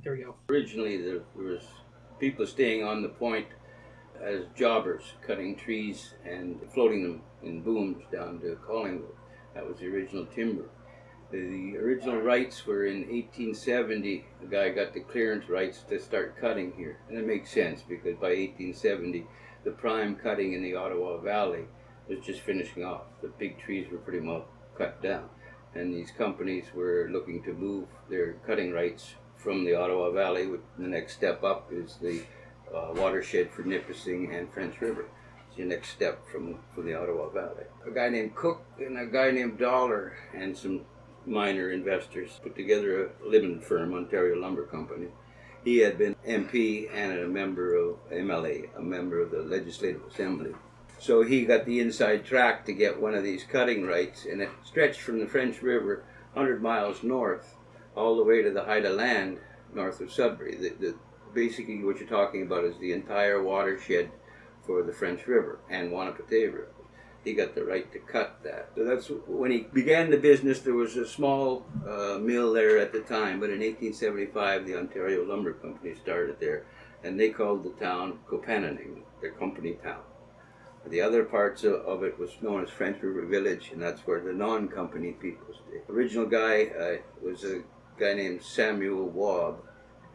There we go. Originally, there was people staying on the point as jobbers, cutting trees and floating them in booms down to Collingwood. That was the original timber. The original rights were in 1870. The guy got the clearance rights to start cutting here. And it makes sense because by 1870, the prime cutting in the Ottawa Valley was just finishing off. The big trees were pretty much cut down. And these companies were looking to move their cutting rights from the Ottawa Valley. The next step up is the watershed for Nipissing and French River. It's your next step from the Ottawa Valley. A guy named Cook and a guy named Dollar and some minor investors put together a limited firm, Ontario Lumber Company. He had been MP and a member of MLA, a member of the Legislative Assembly. So he got the inside track to get one of these cutting rights, and it stretched from the French River 100 miles north all the way to the Haida Land north of Sudbury. Basically what you're talking about is the entire watershed for the French River and Wanapate River. He got the right to cut that. So that's when he began the business. There was a small mill there at the time, but in 1875 the Ontario Lumber Company started there, and they called the town Kopanning, their company town. The other parts of it was known as French River Village, and that's where the non-company people stayed. The original guy was a guy named Samuel Wabb,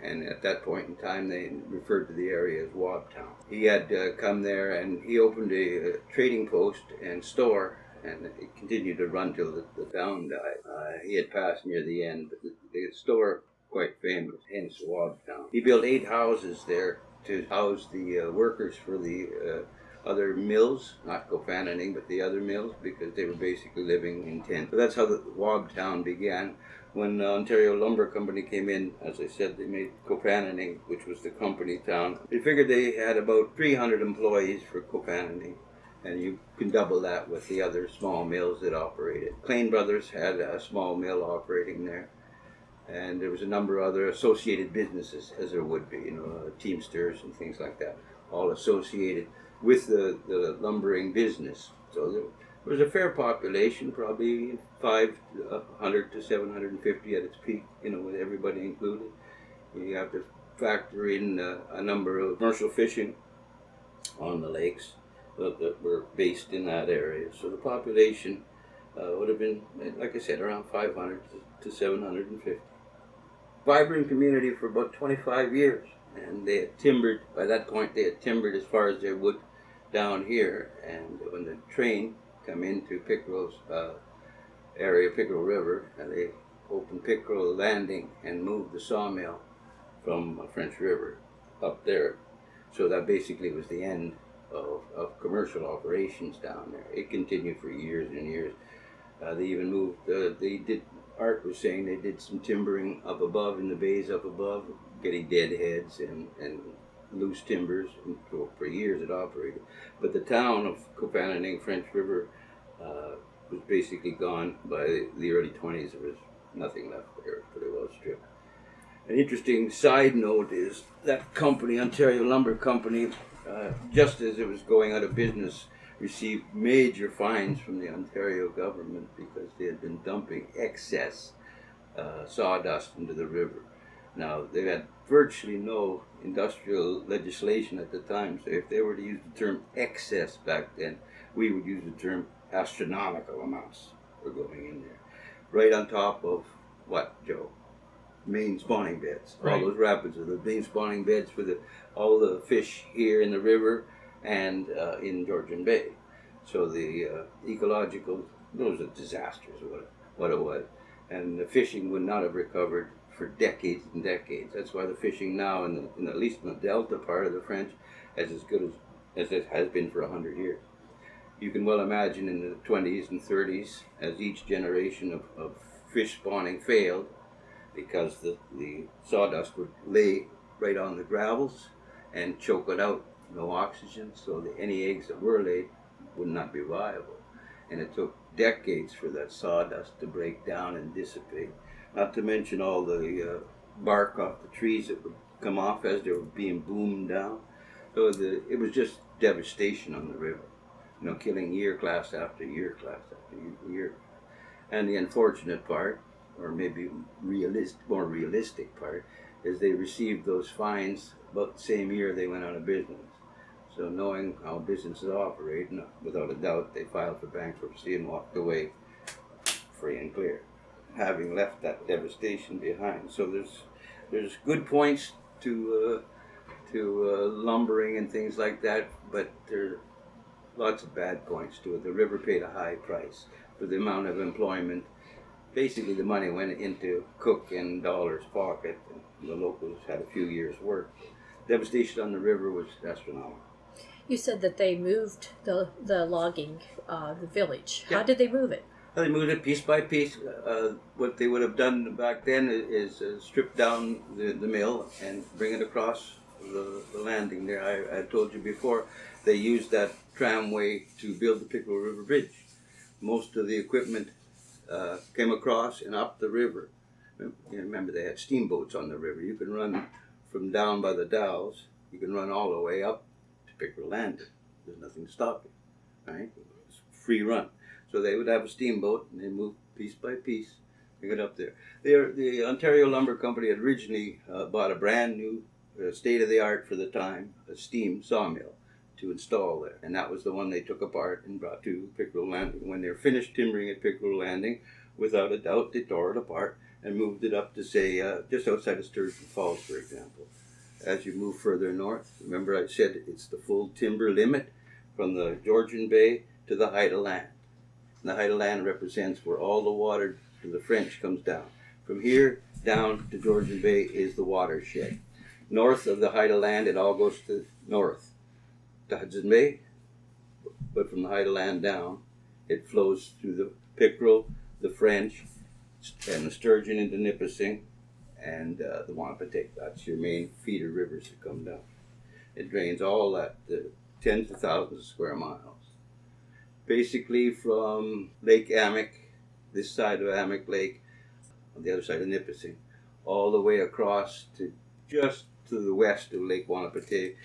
and at that point in time they referred to the area as Wobtown. He had come there and he opened a trading post and store, and it continued to run till the town died. He had passed near the end, but the store quite famous, hence Wobtown. He built 8 houses there to house the workers for the other mills, not Kopanning, but the other mills, because they were basically living in tents. So that's how the Wobtown began. When the Ontario Lumber Company came in, as I said, they made Kopanning, which was the company town. They figured they had about 300 employees for Kopanning, and you can double that with the other small mills that operated. Klein Brothers had a small mill operating there, and there was a number of other associated businesses, as there would be, Teamsters and things like that, all associated with the lumbering business. So there was a fair population, probably 500 to 750 at its peak, with everybody included. You have to factor in a number of commercial fishing on the lakes that were based in that area. So the population would have been, like I said, around 500 to 750. Vibrant community for about 25 years. And they had timbered, by that point they had timbered as far as they would down here. And when the train come into Pickerel's area, Pickerel River, and they opened Pickerel Landing and moved the sawmill from French River up there. So that basically was the end of commercial operations down there. It continued for years and years. They even moved, Art was saying they did some timbering up above in the bays up above, getting deadheads and loose timbers, and for years it operated. But the town of Kopanning, French River, was basically gone by the early 20s. There was nothing left there. It was pretty well stripped. An interesting side note is that company, Ontario Lumber Company, just as it was going out of business, received major fines from the Ontario government because they had been dumping excess sawdust into the river. Now, they had virtually no industrial legislation at the time, so if they were to use the term excess back then, we would use the term astronomical amounts were going in there. Right on top of what, Joe? Main spawning beds. Right. All those rapids are the main spawning beds for all the fish here in the river and in Georgian Bay. So the ecological, those are disasters, what it was. And the fishing would not have recovered for decades and decades. That's why the fishing now, in at least in the delta part of the French, is as good as it has been for 100 years. You can well imagine in the 20s and 30s, as each generation of fish spawning failed, because the sawdust would lay right on the gravels and choke it out, no oxygen, so any eggs that were laid would not be viable. And it took decades for that sawdust to break down and dissipate, not to mention all the bark off the trees that would come off as they were being boomed down. So it was just devastation on the river, killing year class after year class after year. And the unfortunate part, or maybe more realistic part, is they received those fines about the same year they went out of business. So knowing how businesses operate, without a doubt, they filed for bankruptcy and walked away free and clear, having left that devastation behind. So there's good points to lumbering and things like that, but there are lots of bad points to it. The river paid a high price for the amount of employment. Basically, the money went into Cook and Dollar's pocket, and the locals had a few years' work. Devastation on the river was astronomical. You said that they moved the logging, the village. Yeah. How did they move it? They moved it piece by piece. What they would have done back then is strip down the mill and bring it across the landing there. I told you before, they used that tramway to build the Pickerel River Bridge. Most of the equipment came across and up the river. Remember, they had steamboats on the river. You can run from down by the Dalles, you can run all the way up to Pickerel Landing. There's nothing to stop it, right? It's a free run. So they would have a steamboat, and they moved piece by piece to get up there. The Ontario Lumber Company had originally bought a brand new, state-of-the-art for the time, a steam sawmill to install there. And that was the one they took apart and brought to Pickerel Landing. When they were finished timbering at Pickerel Landing, without a doubt, they tore it apart and moved it up to, say, just outside of Sturgeon Falls, for example. As you move further north, remember I said it's the full timber limit from the Georgian Bay to the height of land. And the height of land represents where all the water to the French comes down. From here down to Georgian Bay is the watershed. North of the height of land, it all goes to north to Hudson Bay, but from the height of land down, it flows through the Pickerel, the French, and the Sturgeon into Nipissing, and the Wampatee. That's your main feeder rivers that come down. It drains all that, tens of thousands of square miles. Basically from Lake Amick, this side of Amick Lake, on the other side of Nipissing, all the way across to just to the west of Lake Wampatee,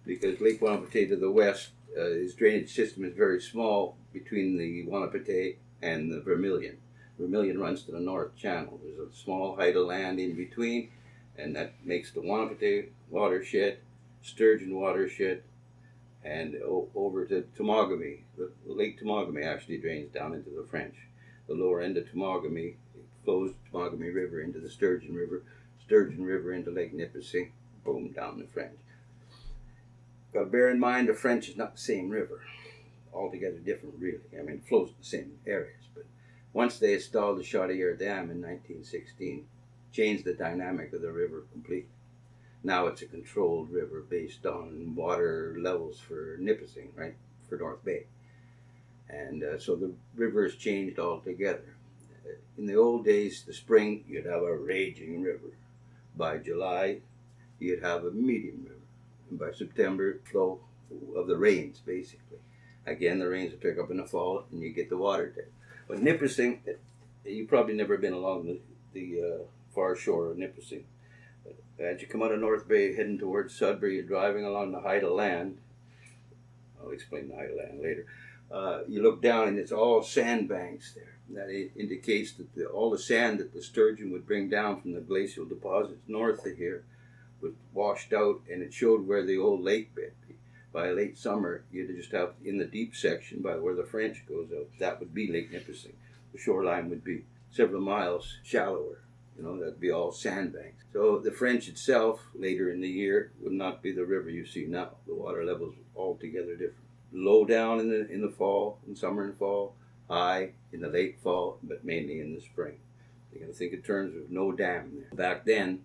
because Lake Wampatee to the west, its drainage system is very small between the Wampatee and the Vermilion. Vermilion runs to the north channel. There's a small height of land in between, and that makes the Wampatee watershed, Sturgeon watershed, and over to Temagami. The Lake Temagami actually drains down into the French. The lower end of Temagami flows Temagami River into the Sturgeon River into Lake Nipissing, boom, down the French. Got to bear in mind the French is not the same river. Altogether different, really. I mean, it flows in the same areas, but once they installed the Chaudière Dam in 1916, changed the dynamic of the river completely. Now it's a controlled river based on water levels for Nipissing, right, for North Bay. And so the river has changed altogether. In the old days, the spring, you'd have a raging river. By July, you'd have a medium river. And by September, flow of the rains, basically. Again, the rains will pick up in the fall, and you get the water there. But Nipissing, you've probably never been along the far shore of Nipissing. As you come out of North Bay, heading towards Sudbury, you're driving along the height of land. I'll explain the height of land later. You look down, and it's all sandbanks there. That indicates that all the sand that the sturgeon would bring down from the glacial deposits north of here was washed out, and it showed where the old lake bed. By late summer, you'd just have, in the deep section by where the French goes out, that would be Lake Nipissing. The shoreline would be several miles shallower. That'd be all sandbanks. So the French itself, later in the year, would not be the river you see now. The water levels are altogether different. Low down in the fall, in summer and fall, high in the late fall, but mainly in the spring. You're going to think in terms of no dam there. Back then,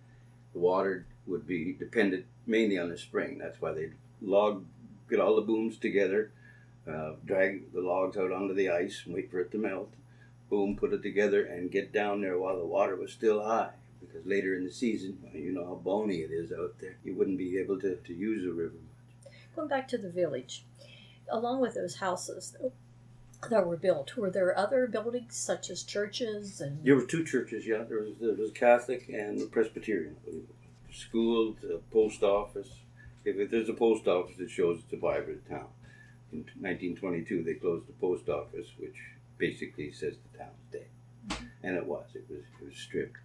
the water would be dependent mainly on the spring. That's why they'd get all the booms together, drag the logs out onto the ice and wait for it to melt. Boom, put it together and get down there while the water was still high. Because later in the season, you know how bony it is out there, you wouldn't be able to use the river much. Going back to the village, along with those houses that were built, were there other buildings such as churches? And there were two churches, yeah. There was Catholic and Presbyterian. School, the post office. If there's a post office, it shows it's a vibrant town. In 1922, they closed the post office, which basically says the town's dead. Mm-hmm. And it was. It was stripped.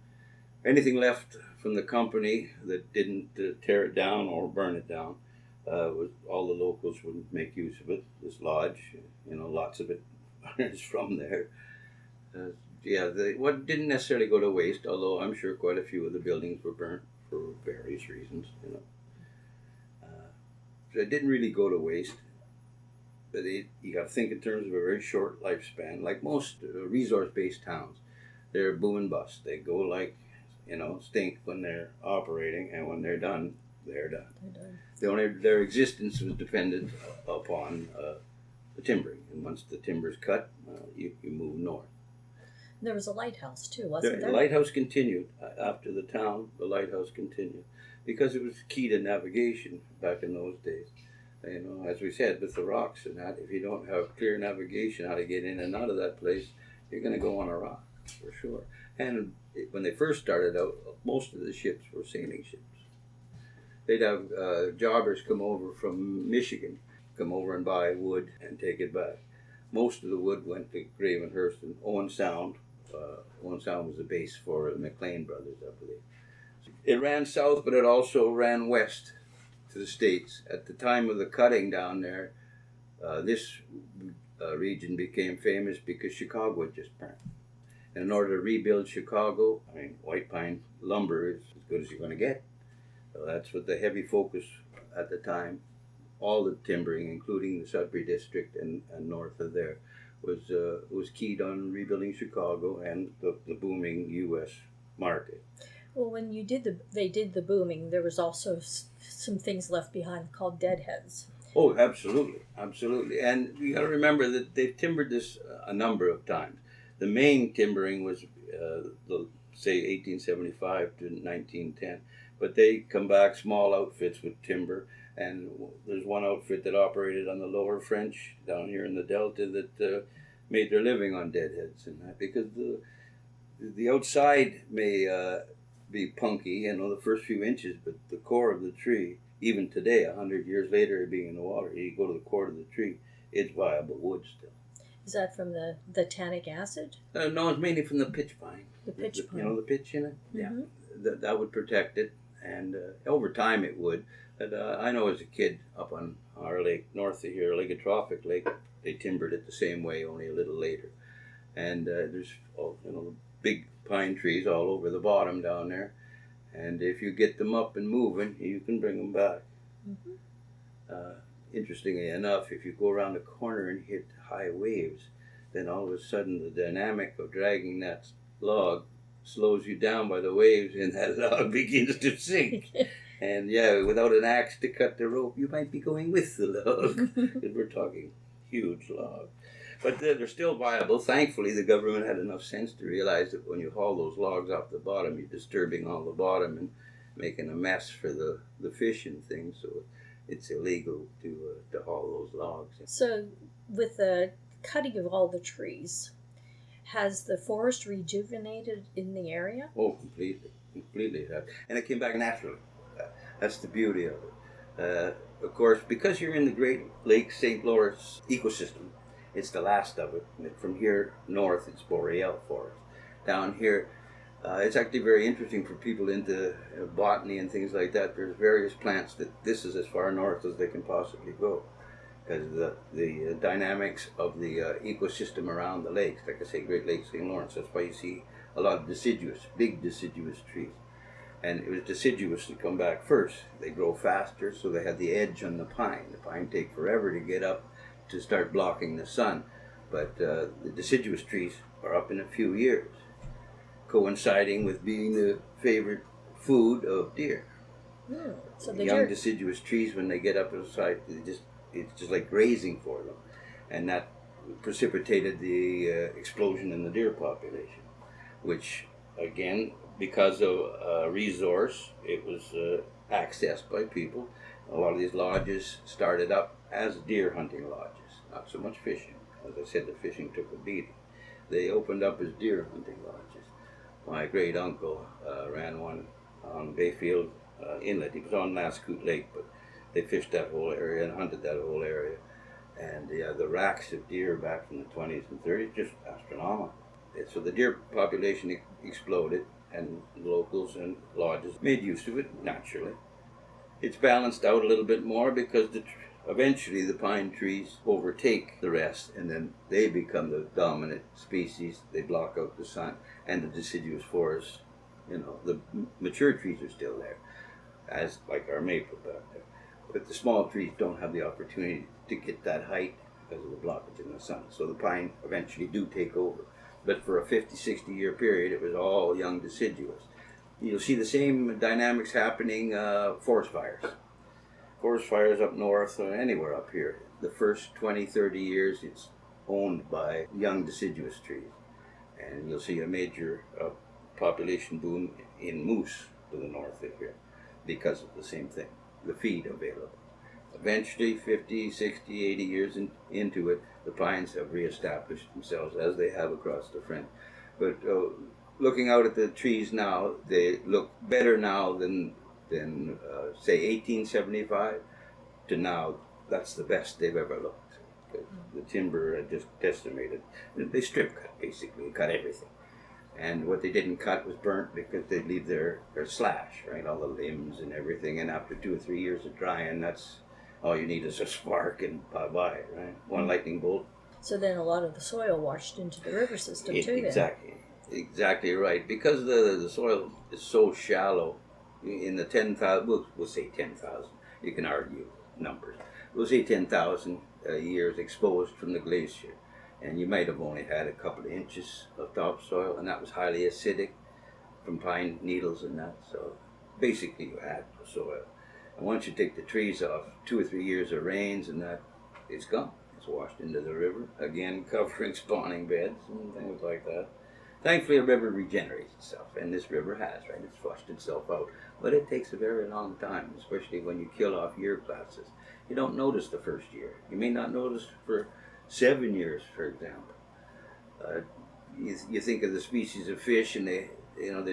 anything left from the company that didn't tear it down or burn it down, all the locals would make use of it. This lodge, lots of it is from there. What didn't necessarily go to waste, although I'm sure quite a few of the buildings were burnt for various reasons. So it didn't really go to waste. But you got to think in terms of a very short lifespan. Like most resource-based towns, they're boom and bust. They go like, stink when they're operating, and when they're done, they're done. Their existence was dependent upon the timbering, and once the timber's cut, you move north. There was a lighthouse too, wasn't there? The lighthouse continued after the town. The lighthouse continued because it was key to navigation back in those days. As we said, with the rocks and that, if you don't have clear navigation how to get in and out of that place, you're going to go on a rock for sure. And when they first started out, most of the ships were sailing ships. They'd have jobbers come over from Michigan, come over and buy wood and take it back. Most of the wood went to Gravenhurst and Owen Sound. Owen Sound was the base for the McLean brothers, I believe. It ran south, but it also ran west to the States. At the time of the cutting down there, this region became famous because Chicago had just burned. And in order to rebuild Chicago, white pine lumber is as good as you're going to get. So that's what the heavy focus at the time, all the timbering, including the Sudbury district and north of there, was keyed on rebuilding Chicago and the booming U.S. market. Well, when they did the booming, there was also some things left behind called Deadheads. Oh, absolutely, absolutely. And you got to remember that they've timbered this a number of times. The main timbering was, say, 1875 to 1910. But they come back, small outfits with timber. And there's one outfit that operated on the lower French down here in the Delta that made their living on deadheads and that, because the outside may be punky, the first few inches, but the core of the tree, even today, 100 years later, being in the water, you go to the core of the tree, it's viable wood still. Is that from the tannic acid? No, it's mainly from the pitch pine. The pitch pine. The pitch in it? Mm-hmm. Yeah. That would protect it, and over time it would. But I know as a kid up on our lake, north of here, Lake Atrophic Lake, they timbered it the same way, only a little later. And there's big pine trees all over the bottom down there. And if you get them up and moving, you can bring them back. Mm-hmm. Interestingly enough, if you go around the corner and hit high waves, then all of a sudden the dynamic of dragging that log slows you down by the waves, and that log begins to sink. And without an axe to cut the rope, you might be going with the log. Because we're talking huge logs. But they're still viable. Thankfully, the government had enough sense to realize that when you haul those logs off the bottom, you're disturbing all the bottom and making a mess for the fish and things. So it's illegal to haul those logs. So with the cutting of all the trees, has the forest rejuvenated in the area? Oh, completely. Completely. And it came back naturally. That's the beauty of it. Of course, because you're in the Great Lakes St. Lawrence ecosystem, it's the last of it. From here north, it's boreal forest. Down here, it's actually very interesting for people into botany and things like that. There's various plants that this is as far north as they can possibly go, because the dynamics of the ecosystem around the lakes, like I say, Great Lakes St. Lawrence, that's why you see a lot of big deciduous trees. And it was deciduous to come back first. They grow faster, so they had the edge on the pine. The pine take forever to get up to start blocking the sun. But the deciduous trees are up in a few years, coinciding with being the favorite food of deer. So the young deciduous trees, when they get up inside, it's just like grazing for them. And that precipitated the explosion in the deer population, which, again, because of resource, it was accessed by people. A lot of these lodges started up as deer hunting lodges, not so much fishing. As I said, the fishing took a beating. They opened up as deer hunting lodges. My great uncle ran one on Bayfield Inlet. He was on Mascoot Lake, but they fished that whole area and hunted that whole area. And the racks of deer back from the 20s and 30s, just astronomical. So the deer population exploded. and locals and lodges made use of it naturally. It's balanced out a little bit more because eventually the pine trees overtake the rest, and then they become the dominant species. They block out the sun, and the deciduous forests, the mature trees are still there, as like our maple back there. But the small trees don't have the opportunity to get that height because of the blockage in the sun. So the pine eventually do take over. But for a 50, 60-year period, it was all young deciduous. You'll see the same dynamics happening, forest fires. Forest fires up north or anywhere up here. The first 20, 30 years, it's owned by young deciduous trees. And you'll see a major population boom in moose to the north of here because of the same thing, the feed available. Eventually, 50, 60, 80 years into it, the pines have reestablished themselves as they have across the French. But looking out at the trees now, they look better now than say 1875 to now. That's the best they've ever looked. The timber had just decimated. They strip cut, basically, cut everything. And what they didn't cut was burnt because they'd leave their slash, right, all the limbs and everything. And after 2 or 3 years of drying, that's all you need is a spark and bye-bye, right? One lightning bolt. So then a lot of the soil washed into the river system too. Exactly right. Because the soil is so shallow, in the 10,000, we'll say 10,000. You can argue numbers. We'll say 10,000 years exposed from the glacier, and you might have only had a couple of inches of topsoil, and that was highly acidic from pine needles and that. So basically, you had soil. And once you take the trees off, 2 or 3 years of rains and that, it's gone. It's washed into the river, again covering spawning beds and things like that. Thankfully, a river regenerates itself, and this river has, right? It's flushed itself out. But it takes a very long time, especially when you kill off year classes. You don't notice the first year. You may not notice for 7 years, for example. You think of the species of fish, and they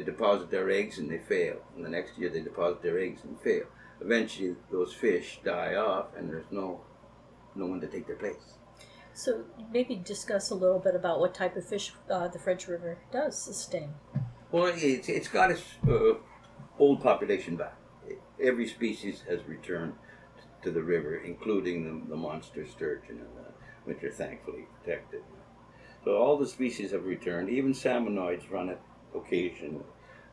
deposit their eggs and they fail. And the next year they deposit their eggs and fail. Eventually, those fish die off, and there's no one to take their place. So maybe discuss a little bit about what type of fish the French River does sustain. Well, it's got its old population back. Every species has returned to the river, including the monster sturgeon, which are thankfully protected. So all the species have returned. Even salmonoids run it occasionally.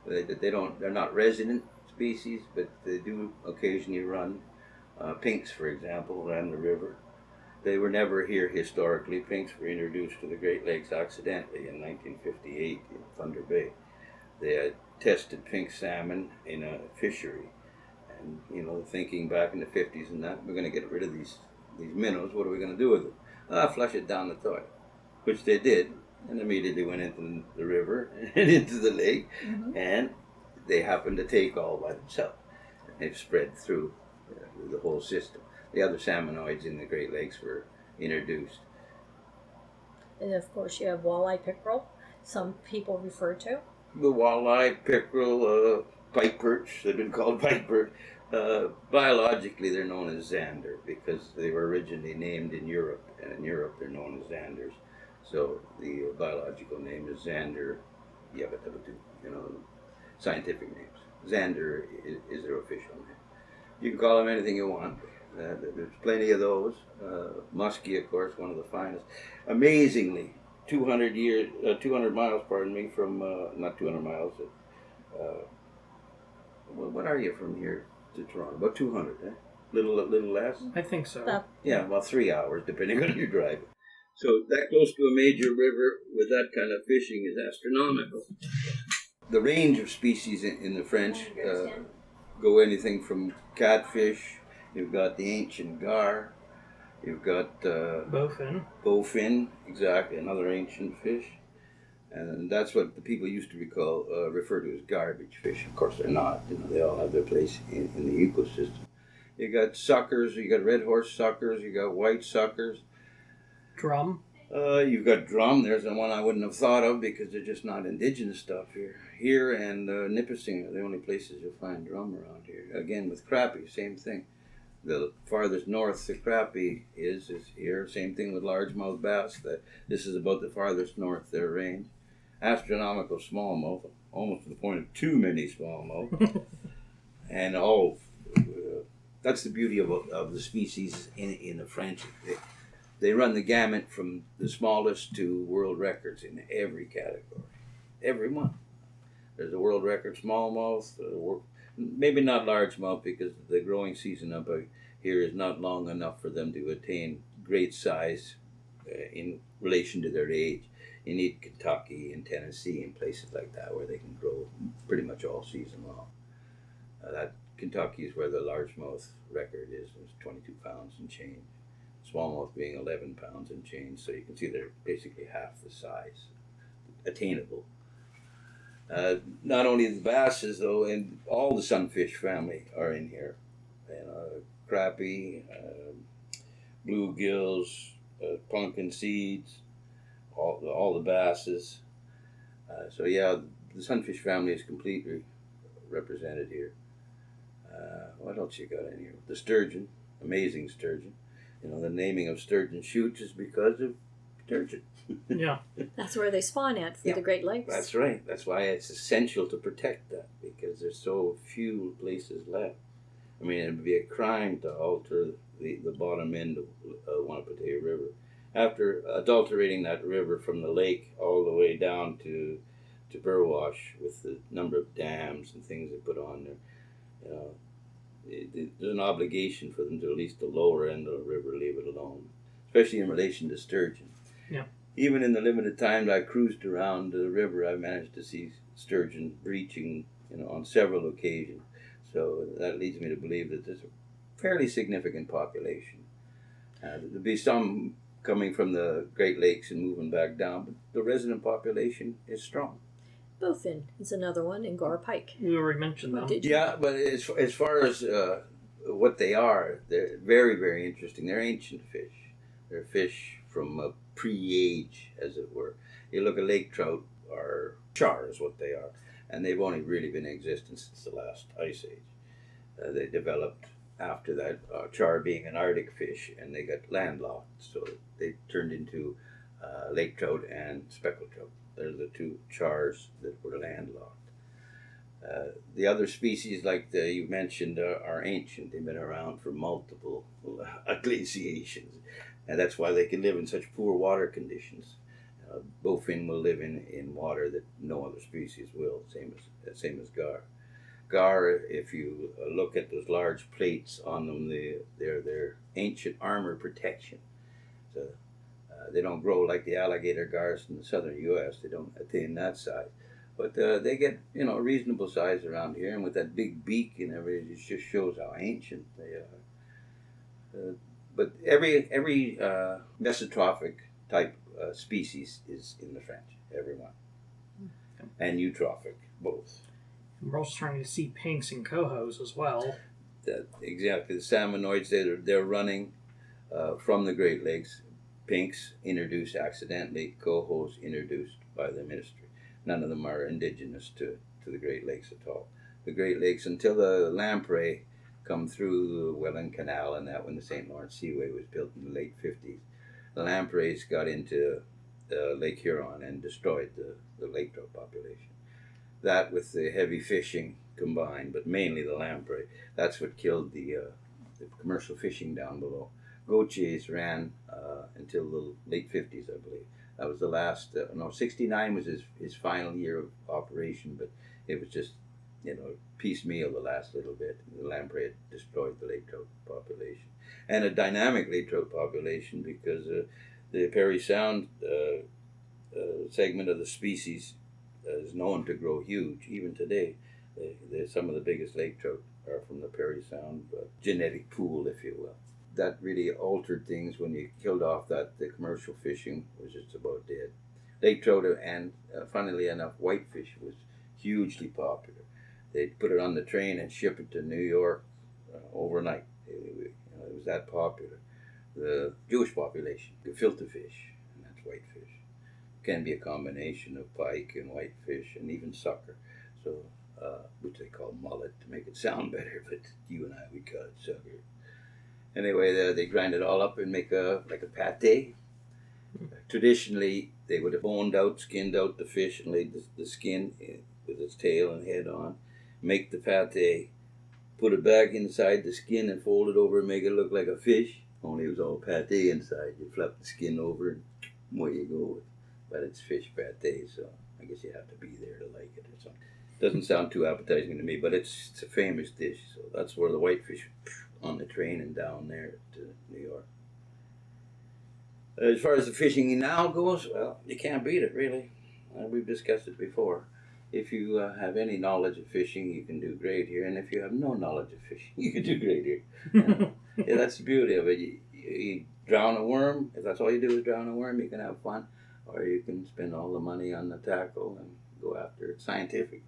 They're not resident species, but they do occasionally run. Pinks, for example, ran the river. They were never here historically. Pinks were introduced to the Great Lakes accidentally in 1958 in Thunder Bay. They had tested pink salmon in a fishery, and thinking back in the 50s and that, we're going to get rid of these minnows. What are we going to do with them? Flush it down the toilet, which they did, and immediately went into the river and into the lake, and they happened to take all by themselves. They've spread through the whole system. The other salmonoids in the Great Lakes were introduced. And of course you have walleye pickerel, some people refer to. The walleye, pickerel, pike perch, they've been called pike perch. Biologically they're known as zander because they were originally named in Europe, and in Europe they're known as zanders. So the biological name is zander, scientific names. Zander is their official name. You can call them anything you want. There's plenty of those. Muskie, of course, one of the finest. Amazingly, 200 miles, from, not 200 miles. What are you from here to Toronto? About 200, eh? Little less? I think so. Yeah, about 3 hours, depending on your driving. So that close to a major river with that kind of fishing is astronomical. The range of species in the French go anything from catfish. You've got the ancient gar. You've got bowfin, exactly, another ancient fish, and that's what the people used to refer to as garbage fish. Of course, they're not. They all have their place in the ecosystem. You got suckers. You got red horse suckers. You got white suckers. Drum. You've got drum. There's the one I wouldn't have thought of because they're just not indigenous stuff here. Here and Nipissing are the only places you'll find drum around here. Again, with crappie, same thing. The farthest north the crappie is here. Same thing with largemouth bass. This is about the farthest north their range. Astronomical smallmouth, almost to the point of too many smallmouth. And that's the beauty of the species in the French. They run the gamut from the smallest to world records in every category. Every one. There's a world record smallmouth, maybe not largemouth because the growing season up here is not long enough for them to attain great size in relation to their age. You need Kentucky and Tennessee and places like that where they can grow pretty much all season long. That Kentucky is where the largemouth record is. It's 22 pounds and change. Smallmouth being 11 pounds and change. So you can see they're basically half the size attainable. Not only the basses though, and all the sunfish family are in here. Crappie, bluegills, pumpkin seeds, all the basses. So yeah, the sunfish family is completely represented here. What else you got in here? The sturgeon, amazing sturgeon. The naming of sturgeon shoots is because of sturgeon. Yeah. That's where they spawn at for the Great Lakes. That's right. That's why it's essential to protect that, because there's so few places left. I mean, it would be a crime to alter the bottom end of Wanapitei River. After adulterating that river from the lake all the way down to Burwash with the number of dams and things they put on there, there's an obligation for them to at least the lower end of the river leave it alone, especially in relation to sturgeon. Yeah. Even in the limited time I cruised around the river, I managed to see sturgeon breaching, on several occasions. So that leads me to believe that there's a fairly significant population. There'll be some coming from the Great Lakes and moving back down, but the resident population is strong. Bowfin is another one, and Gar Pike. We already mentioned them. Yeah, but as far as what they are, they're very, very interesting. They're ancient fish. They're fish from a pre-age, as it were. You look at lake trout, or char is what they are, and they've only really been in existence since the last ice age. They developed after that, char being an Arctic fish, and they got landlocked, so they turned into lake trout and speckled trout. They're the two chars that were landlocked. The other species, like you mentioned, are ancient. They've been around for multiple glaciations, and that's why they can live in such poor water conditions. Bowfin will live in water that no other species will, same as gar. Gar, if you look at those large plates on them, they're ancient armor protection. So they don't grow like the alligator gars in the southern U.S. They don't attain that size, but they get a reasonable size around here. And with that big beak and everything, it just shows how ancient they are. But every mesotrophic type species is in the French, every one, and eutrophic both. We're also trying to see pinks and cohos as well. Exactly, the salmonoids they're running from the Great Lakes. Pinks introduced accidentally, cohos introduced by the ministry. None of them are indigenous to the Great Lakes at all. The Great Lakes, until the lamprey come through the Welland Canal and that, when the St. Lawrence Seaway was built in the late 50s, the lampreys got into Lake Huron and destroyed the lake trout population. That with the heavy fishing combined, but mainly the lamprey, that's what killed the commercial fishing down below. Gautier's ran until the late 50s, I believe. That was the last, 69 was his final year of operation, but it was just, piecemeal the last little bit. The lamprey had destroyed the lake trout population. And a dynamic lake trout population, because the Parry Sound segment of the species is known to grow huge, even today. Some of the biggest lake trout are from the Parry Sound genetic pool, if you will. That really altered things when you killed off the commercial fishing was just about dead. Lake trout and, funnily enough, whitefish was hugely popular. They'd put it on the train and ship it to New York overnight. It was that popular. The Jewish population, gefilte fish, and that's whitefish. Can be a combination of pike and whitefish and even sucker, so which they call mullet to make it sound better, but you and I, we call it sucker. Anyway, they grind it all up and make like a pate. Traditionally, they would have skinned out the fish and laid the skin with its tail and head on, make the pate, put it back inside the skin and fold it over and make it look like a fish. Only it was all pate inside. You flip the skin over and away you go. But it's fish pate, so I guess you have to be there to like it or something. Doesn't sound too appetizing to me, but it's a famous dish. So that's where the whitefish on the train and down there to New York. As far as the fishing now goes, well, you can't beat it, really. We've discussed it before. If you have any knowledge of fishing, you can do great here. And if you have no knowledge of fishing, you can do great here. Yeah, that's the beauty of it. You drown a worm. If that's all you do is drown a worm, you can have fun. Or you can spend all the money on the tackle and go after it scientific.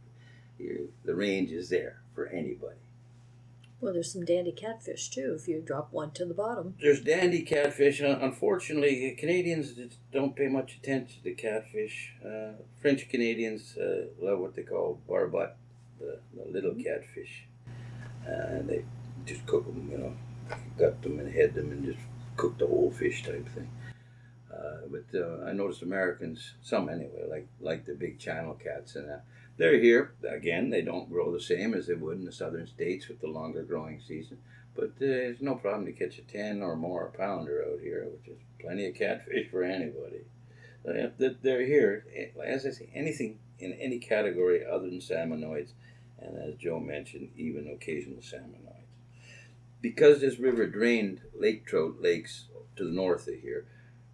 The range is there for anybody. Well, there's some dandy catfish, too, if you drop one to the bottom. There's dandy catfish. Unfortunately, Canadians don't pay much attention to catfish. French Canadians love what they call barbot, the little catfish. And they just cook them, gut them and head them and just cook the whole fish type thing. But I noticed Americans, some anyway, like the big channel cats and they're here. Again, they don't grow the same as they would in the southern states with the longer growing season. But there's no problem to catch a 10 or more pounder out here, which is plenty of catfish for anybody. They're here. As I say, anything in any category other than salmonoids, and as Joe mentioned, even occasional salmonoids. Because this river drained lake trout lakes to the north of here,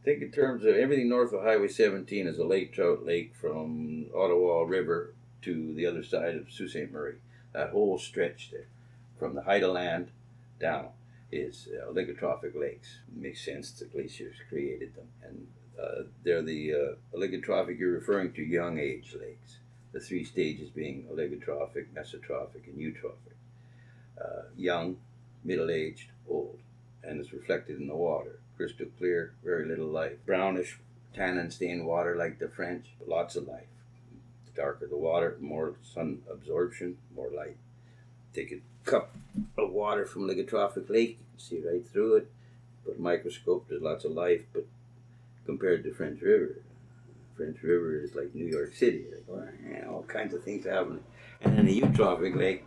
think in terms of everything north of Highway 17 is a lake trout lake from Ottawa River to the other side of Sault Ste. Marie. That whole stretch there, from the height of land down, is oligotrophic lakes. It makes sense, the glaciers created them. And they're the oligotrophic, you're referring to young age lakes. The three stages being oligotrophic, mesotrophic, and eutrophic. Young, middle-aged, old. And it's reflected in the water. Crystal clear, very little life. Brownish, tannin-stained water like the French, but lots of life. The darker the water, more sun absorption, more light. Take a cup of water from a oligotrophic lake, you can see right through it. Put a microscope, there's lots of life, but compared to French River is like New York City. All kinds of things happening. And in the eutrophic lake,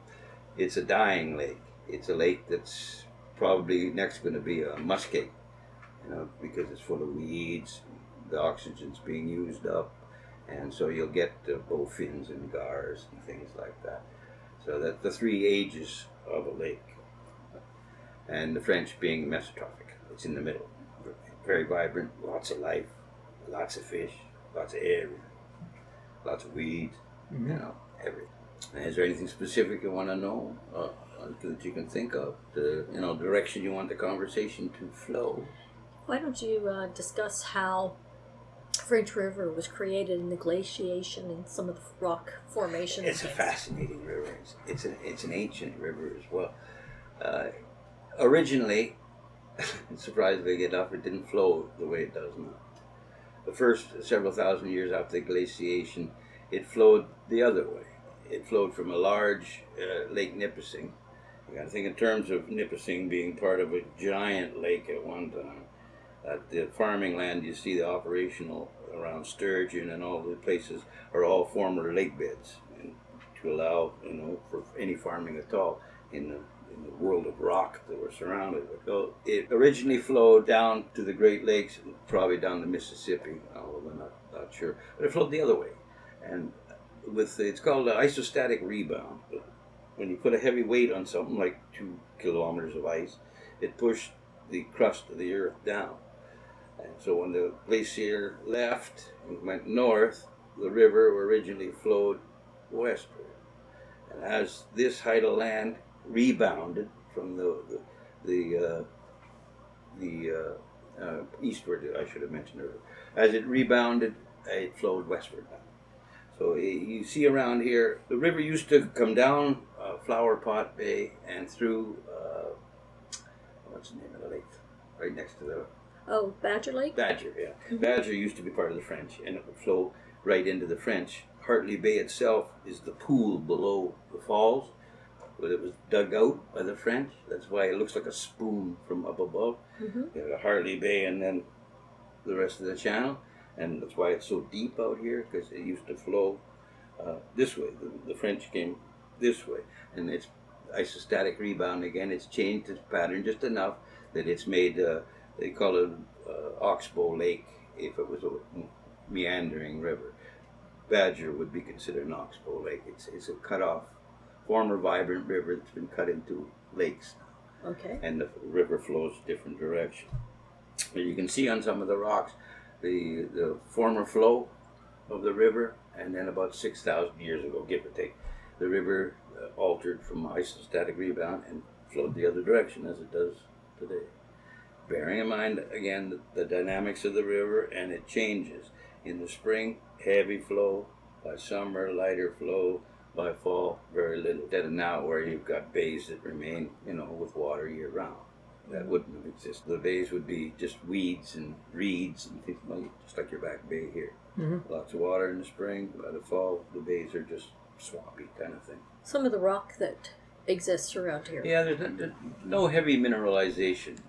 it's a dying lake. It's a lake that's probably next going to be a muskeg, because it's full of weeds, the oxygen's being used up, and so you'll get bowfins and gars and things like that. So that's the three ages of a lake. And the French being mesotrophic, it's in the middle. Very vibrant, lots of life, lots of fish, lots of everything, lots of weeds, everything. And is there anything specific you want to know that you can think of, the direction you want the conversation to flow? Why don't you discuss how French River was created in the glaciation and some of the rock formations? It's a fascinating river. It's an ancient river as well. Originally, surprisingly enough, it didn't flow the way it does now. The first several thousand years after the glaciation, it flowed the other way. It flowed from a large Lake Nipissing. You got to think in terms of Nipissing being part of a giant lake at one time. At the farming land, you see the operational around Sturgeon and all the places are all former lake beds, and to allow for any farming at all in the world of rock that we're surrounded with. So it originally flowed down to the Great Lakes, probably down the Mississippi, although I'm not sure, but it flowed the other way, and it's called an isostatic rebound. But when you put a heavy weight on something like 2 kilometers of ice, it pushed the crust of the earth down. And so when the glacier left and went north, the river originally flowed westward. And as this height of land rebounded from the eastward, I should have mentioned earlier, as it rebounded, it flowed westward now. So you see around here, the river used to come down Flower Pot Bay and through, what's the name of the lake? Right next to the... Oh, Badger Lake? Badger, yeah. Mm-hmm. Badger used to be part of the French, and it would flow right into the French. Hartley Bay itself is the pool below the falls, but it was dug out by the French. That's why it looks like a spoon from up above. Mm-hmm. You have Hartley Bay and then the rest of the channel. And that's why it's so deep out here, because it used to flow this way. The French came this way, and it's isostatic rebound again. It's changed its pattern just enough that it's made. They call it Oxbow Lake if it was a meandering river. Badger would be considered an Oxbow Lake. It's a cut off, former vibrant river that's been cut into lakes. Okay. And the river flows different direction. But you can see on some of the rocks the former flow of the river, and then about 6,000 years ago, give or take, the river altered from isostatic rebound and flowed the other direction as it does today. Bearing in mind, again, the dynamics of the river, and it changes. In the spring, heavy flow; by summer, lighter flow; by fall, very little. Instead of now, where you've got bays that remain, with water year round. That wouldn't have existed. The bays would be just weeds and reeds and things just like your back bay here. Mm-hmm. Lots of water in the spring. By the fall, the bays are just swampy kind of thing. Some of the rock that exists around here. Yeah, there's no heavy mineralization.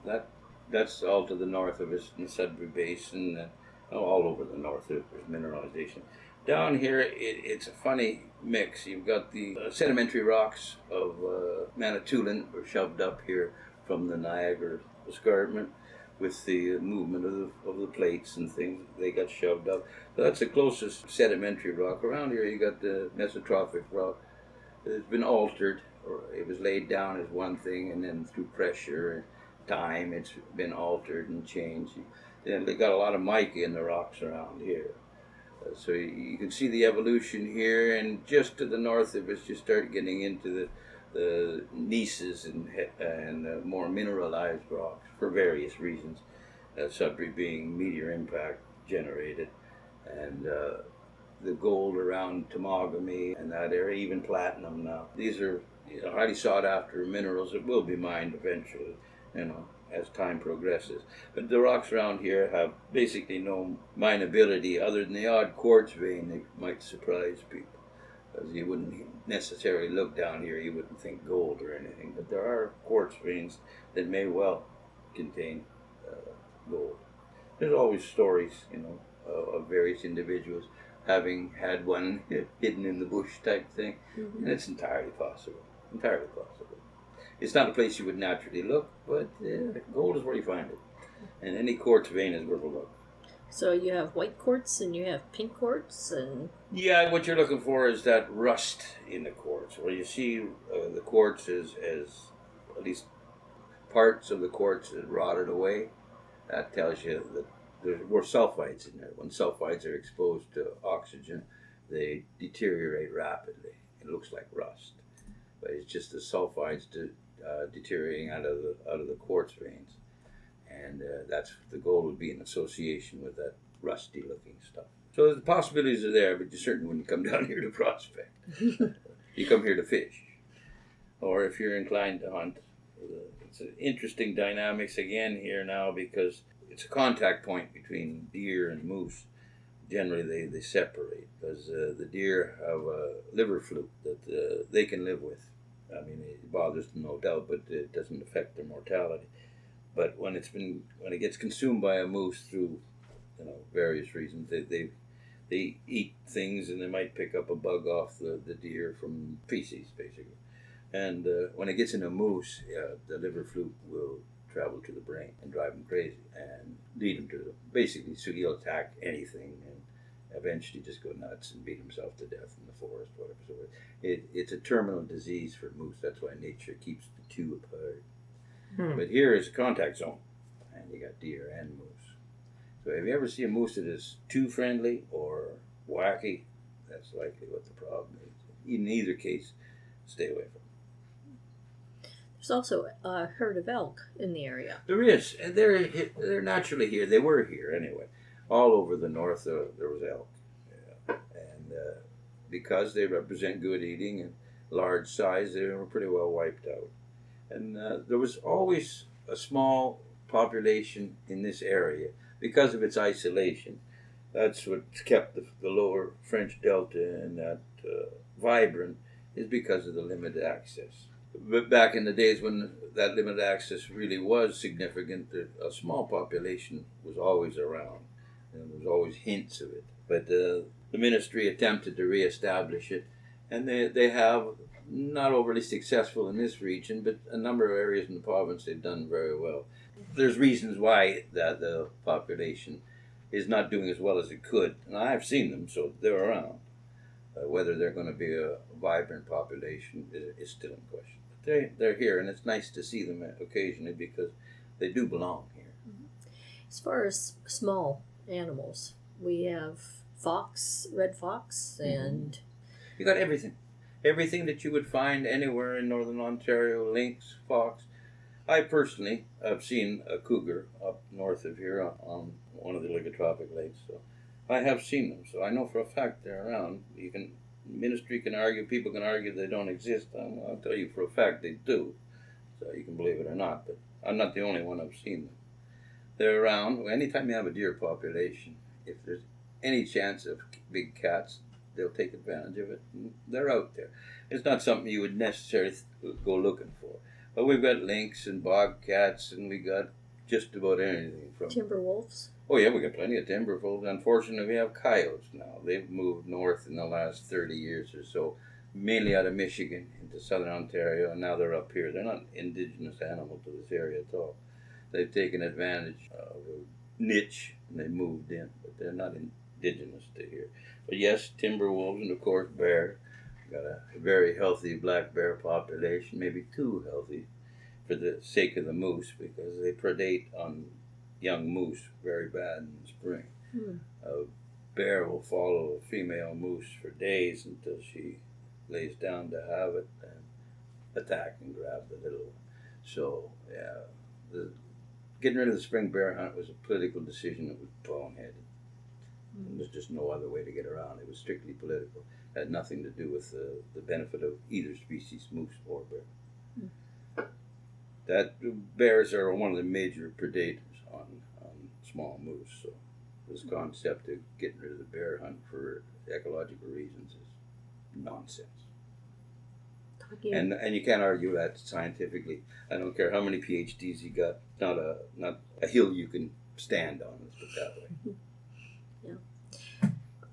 That's all to the north of us in the Sudbury Basin. All over the north there's mineralization. Down here, it's a funny mix. You've got the sedimentary rocks of Manitoulin were shoved up here from the Niagara Escarpment with the movement of the plates and things. They got shoved up. So that's the closest sedimentary rock. Around here, you got the mesotrophic rock. It's been altered, or it was laid down as one thing, and then through pressure and time, it's been altered and changed. They got a lot of mica in the rocks around here. So you can see the evolution here, and just to the north of us, you start getting into the gneisses and more mineralized rocks for various reasons. Sudbury being meteor impact generated, and the gold around Temagami and that area, even platinum now. These are highly sought after minerals that will be mined eventually, as time progresses. But the rocks around here have basically no mineability other than the odd quartz vein that might surprise people. Because you wouldn't necessarily look down here, you wouldn't think gold or anything. But there are quartz veins that may well contain gold. There's always stories, of various individuals having had one hidden in the bush type thing. Mm-hmm. And it's entirely possible. Entirely possible. It's not a place you would naturally look, but gold is where you find it. And any quartz vein is worth a look. So you have white quartz and you have pink quartz and... Yeah, what you're looking for is that rust in the quartz. Where you see the quartz as at least parts of the quartz that rotted away, that tells you that there were sulfides in there. When sulfides are exposed to oxygen, they deteriorate rapidly. It looks like rust. But it's just the sulfides deteriorating out of the quartz veins, and that's the gold would be in association with that rusty looking stuff. So the possibilities are there, but you certainly wouldn't come down here to prospect. You come here to fish, or if you're inclined to hunt. It's an interesting dynamics again here now, because it's a contact point between deer and moose. Generally they separate because the deer have a liver fluke that they can live with. I mean, it bothers them, no doubt, but it doesn't affect their mortality. But when it gets consumed by a moose through, various reasons, they eat things, and they might pick up a bug off the deer from feces, basically. And when it gets in a moose, the liver fluke will travel to the brain and drive him crazy and lead him to basically, so he'll attack anything and eventually just go nuts and beat himself to death in the forest, whatever. So it's a terminal disease for moose. That's why nature keeps the two apart. But here is a contact zone, and you got deer and moose. So if you ever see a moose that is too friendly or wacky, that's likely what the problem is. In either case, stay away from it. There's also a herd of elk in the area. There is, and they're naturally here. They were here anyway. All over the north, there was elk, and because they represent good eating and large size, they were pretty well wiped out. And there was always a small population in this area because of its isolation. That's what kept the lower French Delta and that vibrant, is because of the limited access. But back in the days when that limited access really was significant, a small population was always around. And there was always hints of it. But The ministry attempted to reestablish it, and they have, not overly successful in this region, but a number of areas in the province they've done very well. There's reasons why that the population is not doing as well as it could, and I've seen them, so they're around. Whether they're going to be a vibrant population is still in question. But they're here, and it's nice to see them occasionally because they do belong here. As far as small animals, we have fox, red fox, and you got everything that you would find anywhere in northern Ontario: lynx, fox. I personally have seen a cougar up north of here on one of the Oligotrophic lakes, so I have seen them. So I know for a fact they're around. Ministry can argue, people can argue they don't exist. I'll tell you for a fact they do. So you can believe it or not, but I'm not the only one who's seen them. They're around. Anytime you have a deer population, if there's any chance of big cats, they'll take advantage of it. They're out there. It's not something you would necessarily go looking for. But we've got lynx and bobcats, and we got just about anything from timber wolves. Oh yeah, we got plenty of timber wolves. Unfortunately, we have coyotes now. They've moved north in the last 30 years or so, mainly out of Michigan into southern Ontario, and now they're up here. They're not an indigenous animal to this area at all. They've taken advantage of a niche and they moved in, but they're not indigenous to here. But yes, timber wolves, and of course bear. Got a very healthy black bear population, maybe too healthy for the sake of the moose, because they predate on young moose very bad in the spring. A bear will follow a female moose for days until she lays down to have it and attack and grab the little one. So yeah, getting rid of the spring bear hunt was a political decision that was boneheaded. There's just no other way to get around. It was strictly political. It had nothing to do with the benefit of either species, moose or bear. That bears are one of the major predators on small moose. So this concept of getting rid of the bear hunt for ecological reasons is nonsense. And you can't argue that scientifically. I don't care how many PhDs you got. Not a hill you can stand on. Let's put it that way.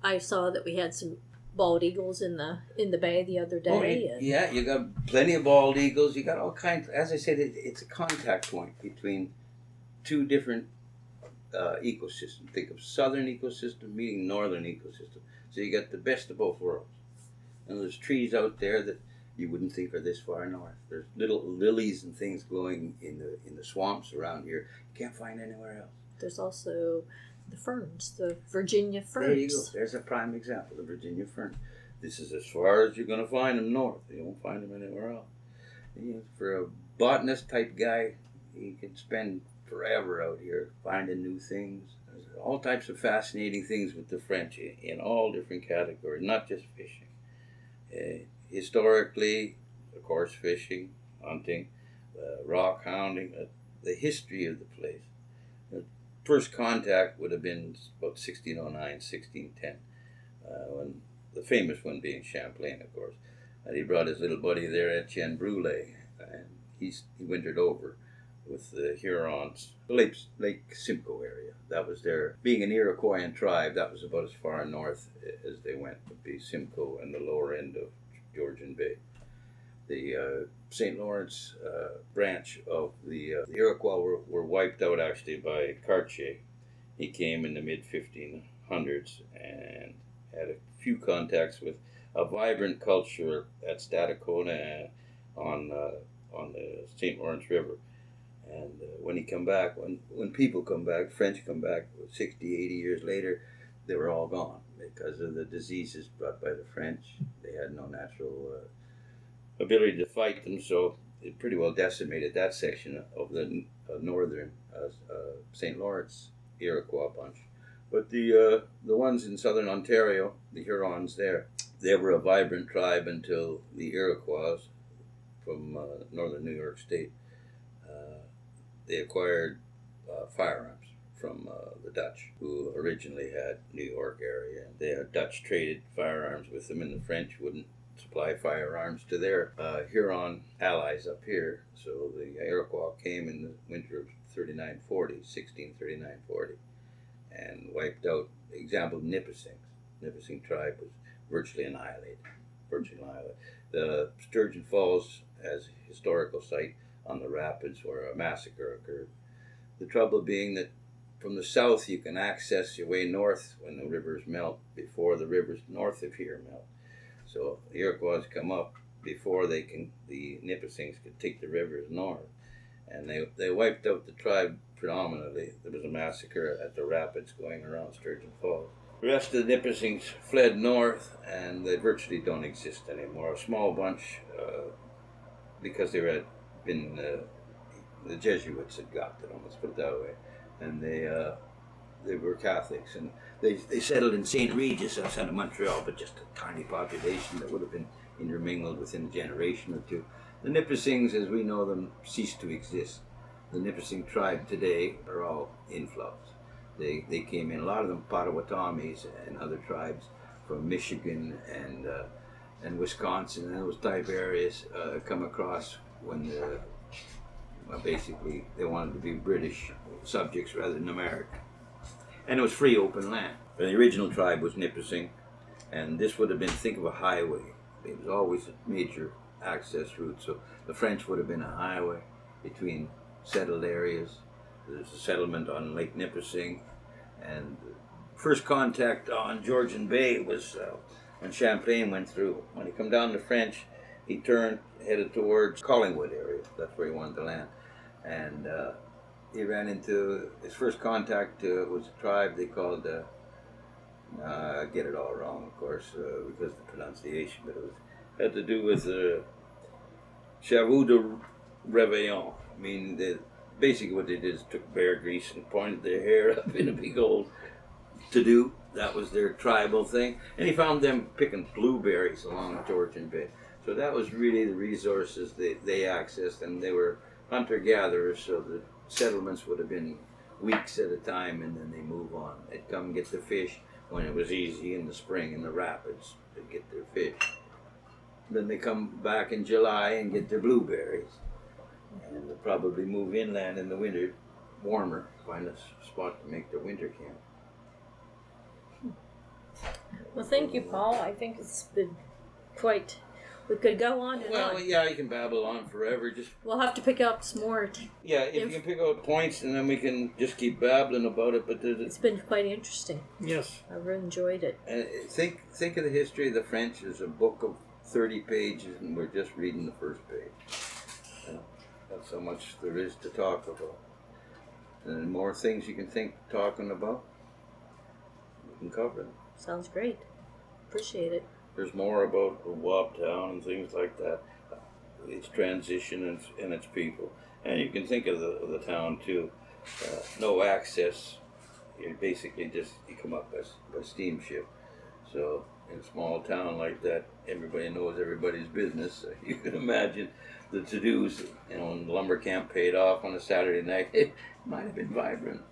I saw that we had some bald eagles in the bay the other day. Yeah, you got plenty of bald eagles. You got all kinds. As I said, it's a contact point between two different ecosystems. Think of southern ecosystem meeting northern ecosystem. So you got the best of both worlds. And there's trees out there that you wouldn't think are this far north. There's little lilies and things growing in the swamps around here. You can't find anywhere else. There's also the ferns, the Virginia ferns. There you go. There's a prime example, the Virginia fern. This is as far as you're going to find them north. You won't find them anywhere else. For a botanist type guy, he can spend forever out here finding new things. There's all types of fascinating things with the French in all different categories, not just fishing. Historically, of course, fishing, hunting, rock hounding, the history of the place. First contact would have been about 1609, 1610, when the famous one being Champlain, of course. And he brought his little buddy there, Etienne Brulé, and he wintered over with the Hurons, the Lake Simcoe area. That was their, being an Iroquoian tribe, that was about as far north as they went, would be Simcoe and the lower end of Georgian Bay. The St. Lawrence branch of the Iroquois were wiped out actually by Cartier. He came in the mid-1500s and had a few contacts with a vibrant culture at Stadacona on the St. Lawrence River. And when he come back, when people come back, French come back 60, 80 years later, they were all gone because of the diseases brought by the French. They had no natural ability to fight them, so it pretty well decimated that section of the northern St. Lawrence Iroquois bunch. But the ones in southern Ontario, the Hurons there, they were a vibrant tribe until the Iroquois from northern New York State, they acquired firearms from the Dutch, who originally had New York area. The Dutch traded firearms with them, and the French wouldn't supply firearms to their Huron allies up here. So the Iroquois came in the winter of 1639-40, and wiped out, example, Nipissings. Nipissing tribe was virtually annihilated. The Sturgeon Falls as a historical site on the rapids where a massacre occurred. The trouble being that from the south you can access your way north when the rivers melt before the rivers north of here melt. So the Iroquois come up before the Nipissings could take the rivers north. And they wiped out the tribe predominantly. There was a massacre at the rapids going around Sturgeon Falls. The rest of the Nipissings fled north, and they virtually don't exist anymore. A small bunch, because they had been, the Jesuits had got to them, let's put it that way. And they were Catholics, and they settled in St. Regis outside of Montreal, but just a tiny population that would have been intermingled within a generation or two. The Nipissings, as we know them, ceased to exist. The Nipissing tribe today are all influx. They came in, a lot of them Potawatomis and other tribes from Michigan and Wisconsin and those type areas come across when basically they wanted to be British subjects rather than American. And it was free open land. But the original tribe was Nipissing, and this would have been, think of a highway. It was always a major access route. So the French would have been a highway between settled areas. There's a settlement on Lake Nipissing, and first contact on Georgian Bay was when Champlain went through. When he come down the French, he turned, headed towards Collingwood area. That's where he wanted to land. And he ran into, his first contact was a tribe they called, I get it all wrong, of course, because of the pronunciation, but it had to do with Chavaux de Réveillon. I mean, basically what they did is took bear grease and pointed their hair up in a big old to-do. That was their tribal thing. And he found them picking blueberries along Georgian Bay. So that was really the resources they accessed, and they were hunter-gatherers, so the settlements would have been weeks at a time, and then they move on. They'd come get the fish when it was easy in the spring in the rapids. They'd get their fish. Then they come back in July and get their blueberries. And they'll probably move inland in the winter, warmer, find a spot to make their winter camp. Well, thank you, Paul. I think it's been quite... We could go on and Well, on. yeah, you can babble on forever. Just We'll have to pick up some more. Yeah, if you can pick out points, and then we can just keep babbling about it. But It's been quite interesting. Yes. I really enjoyed it. And think of the history of the French as a book of 30 pages, and we're just reading the first page. That's how much there is to talk about. And the more things you can think talking about, we can cover them. Sounds great. Appreciate it. There's more about Waptown and things like that, its transition and its people. And you can think of the town too. No access. You basically you come up by steamship. So in a small town like that, everybody knows everybody's business. So you can imagine the to-dos. When the lumber camp paid off on a Saturday night, it might have been vibrant.